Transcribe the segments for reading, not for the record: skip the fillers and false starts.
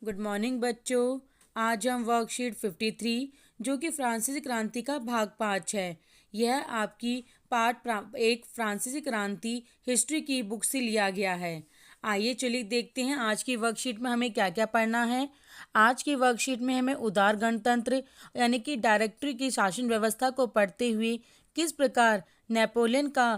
Good morning बच्चों। आज हम वर्कशीट 53 जो कि फ्रांसीसी क्रांति का भाग 5 है। यह आपकी एक फ्रांसीसी क्रांति हिस्ट्री की बुक से लिया गया है। आइए चलिए देखते हैं आज की वर्कशीट में हमें क्या क्या पढ़ना है। आज की वर्कशीट में हमें उदार गणतंत्र यानी कि डायरेक्टरी की शासन व्यवस्था को पढ़ते हुए किस प्रकार नेपोलियन का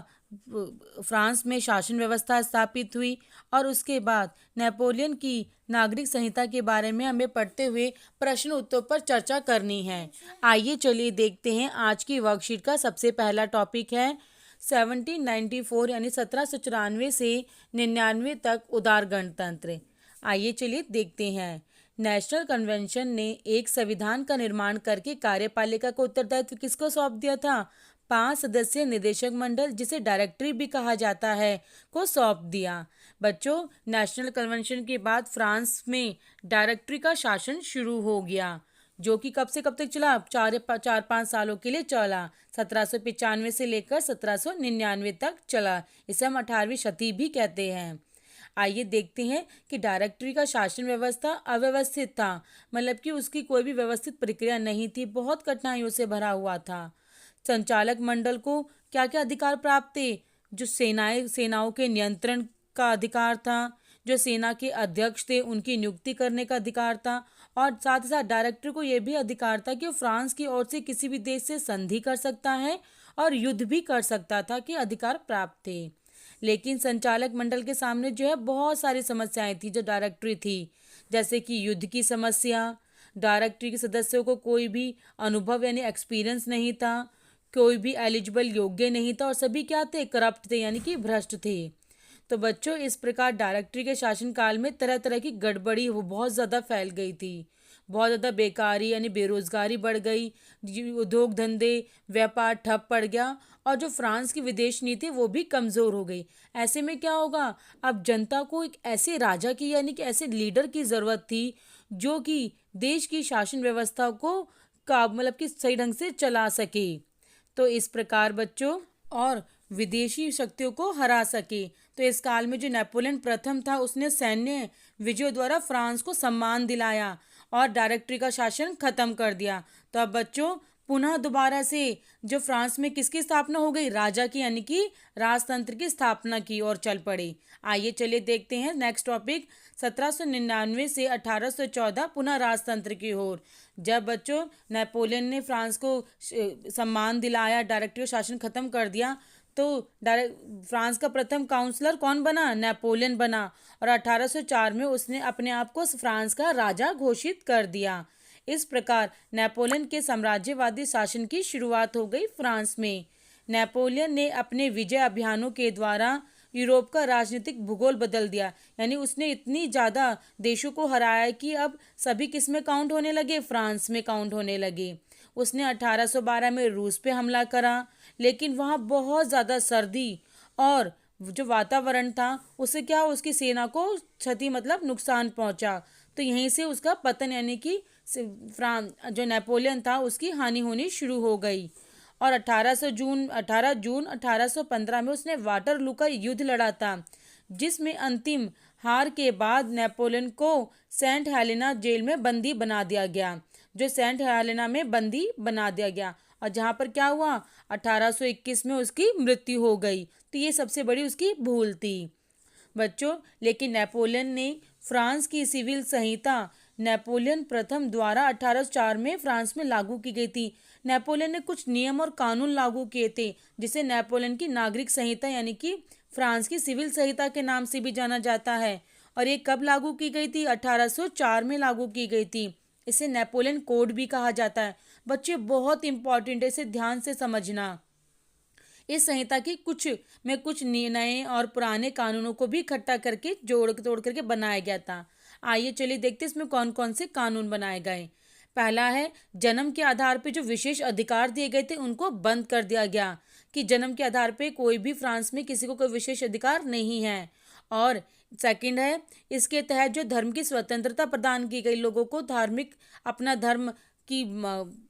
फ्रांस में शासन व्यवस्था स्थापित हुई और उसके बाद नेपोलियन की नागरिक संहिता के बारे में हमें पढ़ते हुए प्रश्न उत्तरों पर चर्चा करनी है। आइए चलिए देखते हैं। आज की वर्कशीट का सबसे पहला टॉपिक है 1794 यानी 1794 से 99 तक उदार गणतंत्र। आइए चलिए देखते हैं। नेशनल कन्वेंशन ने एक संविधान का निर्माण करके कार्यपालिका को उत्तरदायित्व किसको सौंप दिया था? 5 सदस्यीय निदेशक मंडल, जिसे डायरेक्टरी भी कहा जाता है, को सौंप दिया। बच्चों, नेशनल कन्वेंशन के बाद फ्रांस में डायरेक्टरी का शासन शुरू हो गया, जो कि कब से कब तक चला? 4-5 सालों के लिए चला। 1795 से लेकर 1799 तक चला। इसे हम 18वीं शती भी कहते हैं। आइए देखते हैं कि डायरेक्टरी का शासन व्यवस्था अव्यवस्थित था, मतलब कि उसकी कोई भी व्यवस्थित प्रक्रिया नहीं थी, बहुत कठिनाइयों से भरा हुआ था। संचालक मंडल को क्या क्या अधिकार प्राप्त थे? जो सेनाओं के नियंत्रण का अधिकार था, जो सेना के अध्यक्ष थे उनकी नियुक्ति करने का अधिकार था, और साथ ही साथ डायरेक्टर को यह भी अधिकार था कि वो फ्रांस की ओर से किसी भी देश से संधि कर सकता है और युद्ध भी कर सकता था, कि अधिकार प्राप्त थे। लेकिन संचालक मंडल के सामने जो है बहुत सारी समस्याएं थी जो डायरेक्टरी थी, जैसे कि युद्ध की समस्या। डायरेक्टरी के सदस्यों को कोई भी अनुभव यानी एक्सपीरियंस नहीं था, कोई भी एलिजिबल योग्य नहीं था, और सभी क्या थे? करप्ट थे, यानी कि भ्रष्ट थे। तो बच्चों, इस प्रकार डायरेक्टरी के शासनकाल में तरह तरह की गड़बड़ी वो बहुत ज़्यादा फैल गई थी। बहुत ज़्यादा बेकारी यानी बेरोजगारी बढ़ गई, उद्योग धंधे व्यापार ठप पड़ गया, और जो फ्रांस की विदेश नीति वो भी कमज़ोर हो गई। ऐसे में क्या होगा? अब जनता को एक ऐसे राजा की यानी कि ऐसे लीडर की ज़रूरत थी जो कि देश की शासन व्यवस्था को का मतलब कि सही ढंग से चला सके। तो इस प्रकार बच्चों, और विदेशी शक्तियों को हरा सके। तो इस काल में जो नेपोलियन प्रथम था, उसने सैन्य विजयों द्वारा फ्रांस को सम्मान दिलाया और डायरेक्टरी का शासन खत्म कर दिया। तो अब बच्चों, पुनः दोबारा से जो फ्रांस में किसकी स्थापना हो गई? राजा की, यानी कि राजतंत्र की स्थापना की और चल पड़े। आइए चलिए देखते हैं नेक्स्ट टॉपिक 1799 से 1814 पुनः राजतंत्र की ओर। जब बच्चों नेपोलियन ने फ्रांस को सम्मान दिलाया, डायरेक्टरी शासन खत्म कर दिया, तो फ्रांस का प्रथम काउंसलर कौन बना? नेपोलियन बना, और 1804 में उसने अपने आप को फ्रांस का राजा घोषित कर दिया। इस प्रकार नेपोलियन के साम्राज्यवादी शासन की शुरुआत हो गई फ्रांस में। नेपोलियन ने अपने विजय अभियानों के द्वारा यूरोप का राजनीतिक भूगोल बदल दिया, यानी उसने इतनी ज़्यादा देशों को हराया कि अब सभी किस में काउंट होने लगे? फ्रांस में काउंट होने लगे। उसने 1812 में रूस पे हमला करा, लेकिन वहाँ बहुत ज़्यादा सर्दी और जो वातावरण था उससे क्या, उसकी सेना को क्षति मतलब नुकसान पहुंचा। तो यहीं से उसका पतन यानी कि फ्रांस जो नेपोलियन था उसकी हानि होनी शुरू हो गई। और 18 जून 1815 में उसने वाटरलू का युद्ध लड़ा था, जिसमें अंतिम हार के बाद नेपोलियन को सेंट हेलेना जेल में बंदी बना दिया गया, जो सेंट हेलेना में बंदी बना दिया गया, और जहाँ पर क्या हुआ? 1821 में उसकी मृत्यु हो गई। तो ये सबसे बड़ी उसकी भूल थी बच्चों। लेकिन नेपोलियन ने फ्रांस की सिविल संहिता नेपोलियन प्रथम द्वारा 1804 में फ्रांस में लागू की गई थी। नेपोलियन ने कुछ नियम और कानून लागू किए थे, जिसे नेपोलियन की नागरिक संहिता यानी कि फ्रांस की सिविल संहिता के नाम से भी जाना जाता है। और ये कब लागू की गई थी? 1804 में लागू की गई थी। इसे नेपोलियन कोड भी कहा जाता है। बच्चे, बहुत इंपॉर्टेंट है, इसे ध्यान से समझना। इस संहिता की कुछ नए और पुराने कानूनों को भी इकट्ठा करके जोड़ तोड़ करके बनाया गया था। आइए चलिए देखते हैं इसमें कौन कौन से कानून बनाए गए। पहला है, जन्म के आधार पे जो विशेष अधिकार दिए गए थे उनको बंद कर दिया गया, कि जन्म के आधार पे कोई भी फ्रांस में किसी को कोई विशेष अधिकार नहीं है। और सेकंड है, इसके तहत जो धर्म की स्वतंत्रता प्रदान की गई, लोगों को धार्मिक अपना धर्म की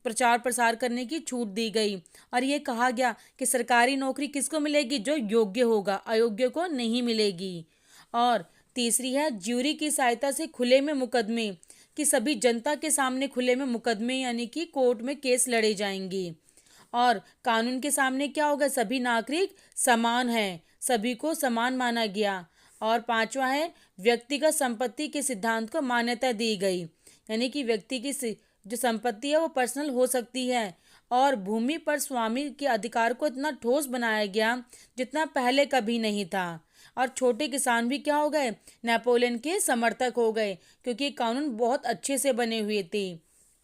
प्रचार प्रसार करने की छूट दी गई। और ये कहा गया कि सरकारी नौकरी किसको मिलेगी? जो योग्य होगा, अयोग्य को नहीं मिलेगी। और तीसरी है, ज्यूरी की सहायता से खुले में मुकदमे कि सभी जनता के सामने खुले में मुकदमे यानी कि कोर्ट में केस लड़े जाएंगे। और कानून के सामने क्या होगा, सभी नागरिक समान हैं, सभी को समान माना गया। और पांचवा है व्यक्तिगत संपत्ति के सिद्धांत को मान्यता दी गई, यानी कि व्यक्ति की जो संपत्ति है वो पर्सनल हो सकती है। और भूमि पर स्वामी के अधिकार को इतना ठोस बनाया गया जितना पहले कभी नहीं था। और छोटे किसान भी क्या हो गए, नेपोलियन के समर्थक हो गए, क्योंकि ये कानून बहुत अच्छे से बने हुए थे।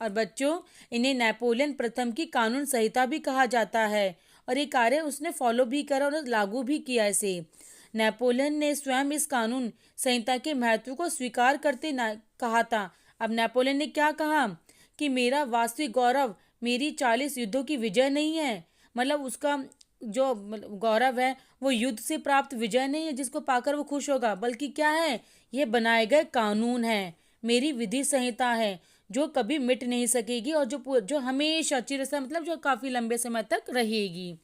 और बच्चों, इन्हें नेपोलियन प्रथम की कानून संहिता भी कहा जाता है। और ये कार्य उसने फॉलो भी करा और लागू भी किया इसे। नेपोलियन ने स्वयं इस कानून संहिता के महत्व को स्वीकार करते कहा था। अब नेपोलियन ने क्या कहा कि मेरा वास्तविक गौरव मेरी 40 युद्धों की विजय नहीं है, मतलब उसका जो गौरव है वो युद्ध से प्राप्त विजय नहीं है जिसको पाकर वो खुश होगा, बल्कि क्या है, ये बनाए गए कानून है, मेरी विधि संहिता है जो कभी मिट नहीं सकेगी और जो हमेशा चिरस्थायी, मतलब जो काफ़ी लंबे समय तक रहेगी।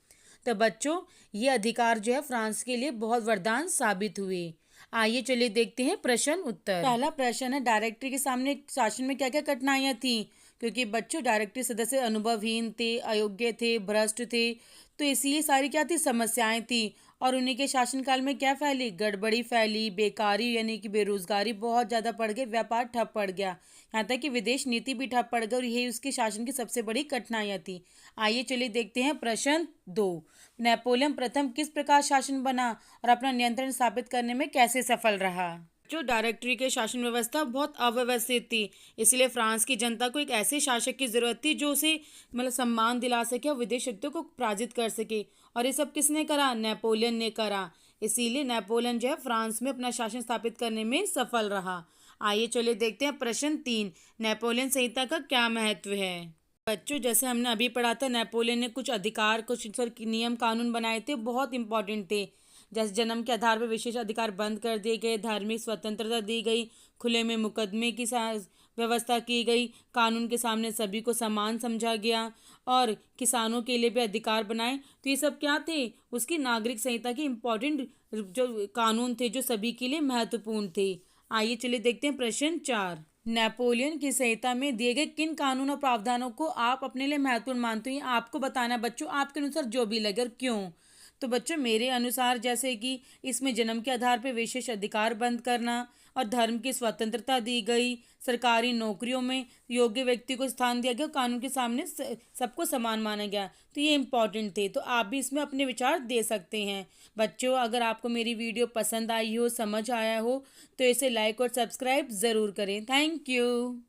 तो बच्चों, ये अधिकार जो है फ्रांस के लिए बहुत वरदान साबित हुए। आइए चलिए देखते हैं प्रश्न उत्तर। पहला प्रश्न है, डायरेक्टरी के सामने शासन में क्या क्या कठिनाइयां थी। क्योंकि बच्चों, डायरेक्टरी सदस्य अनुभवहीन थे, अयोग्य थे, भ्रष्ट थे, तो इसलिए सारी क्या थी, समस्याएं थी। और उन्हीं के शासनकाल में क्या फैली, गड़बड़ी फैली, बेकारी यानी कि बेरोजगारी बहुत ज़्यादा बढ़ गई, व्यापार ठप पड़ गया, यहाँ तक कि विदेश नीति भी ठप पड़ गई। और यही उसके शासन की सबसे बड़ी कठिनाइयाँ थी। आइए चलिए देखते हैं प्रश्न 2। नेपोलियन प्रथम किस प्रकार शासन बना और अपना नियंत्रण स्थापित करने में कैसे सफल रहा। जो डायरेक्टरी के शासन व्यवस्था बहुत अव्यवस्थित थी, इसलिए फ्रांस की जनता को एक ऐसे शासक की जरूरत थी जो उसे मतलब सम्मान दिला सके और विदेश शक्तियों को पराजित कर सके। और ये सब किसने करा, नेपोलियन ने करा। इसीलिए नेपोलियन जो है फ्रांस में अपना शासन स्थापित करने में सफल रहा। आइए चलिए देखते हैं प्रश्न 3। नेपोलियन संहिता का क्या महत्व है। बच्चों, जैसे हमने अभी पढ़ा था, नेपोलियन ने कुछ अधिकार, कुछ नियम कानून बनाए थे, बहुत इंपॉर्टेंट थे। जैसे जन्म के आधार पर विशेष अधिकार बंद कर दिए गए, धार्मिक स्वतंत्रता दी गई, खुले में मुकदमे की व्यवस्था की गई, कानून के सामने सभी को समान समझा गया, और किसानों के लिए भी अधिकार बनाए। तो ये सब क्या थे, उसकी नागरिक संहिता के इम्पोर्टेंट जो कानून थे जो सभी के लिए महत्वपूर्ण थे। आइए चलिए देखते हैं प्रश्न 4। नेपोलियन की संहिता में दिए गए किन कानून और प्रावधानों को आप अपने लिए महत्वपूर्ण मानते हैं, आपको बताना है बच्चों, आपके अनुसार जो भी लगे और क्यों। तो बच्चों, मेरे अनुसार जैसे कि इसमें जन्म के आधार पर विशेष अधिकार बंद करना, और धर्म की स्वतंत्रता दी गई, सरकारी नौकरियों में योग्य व्यक्ति को स्थान दिया गया, कानून के सामने सबको समान माना गया, तो ये इंपॉर्टेंट थे। तो आप भी इसमें अपने विचार दे सकते हैं। बच्चों, अगर आपको मेरी वीडियो पसंद आई हो, समझ आया हो, तो इसे लाइक और सब्सक्राइब ज़रूर करें। Thank you.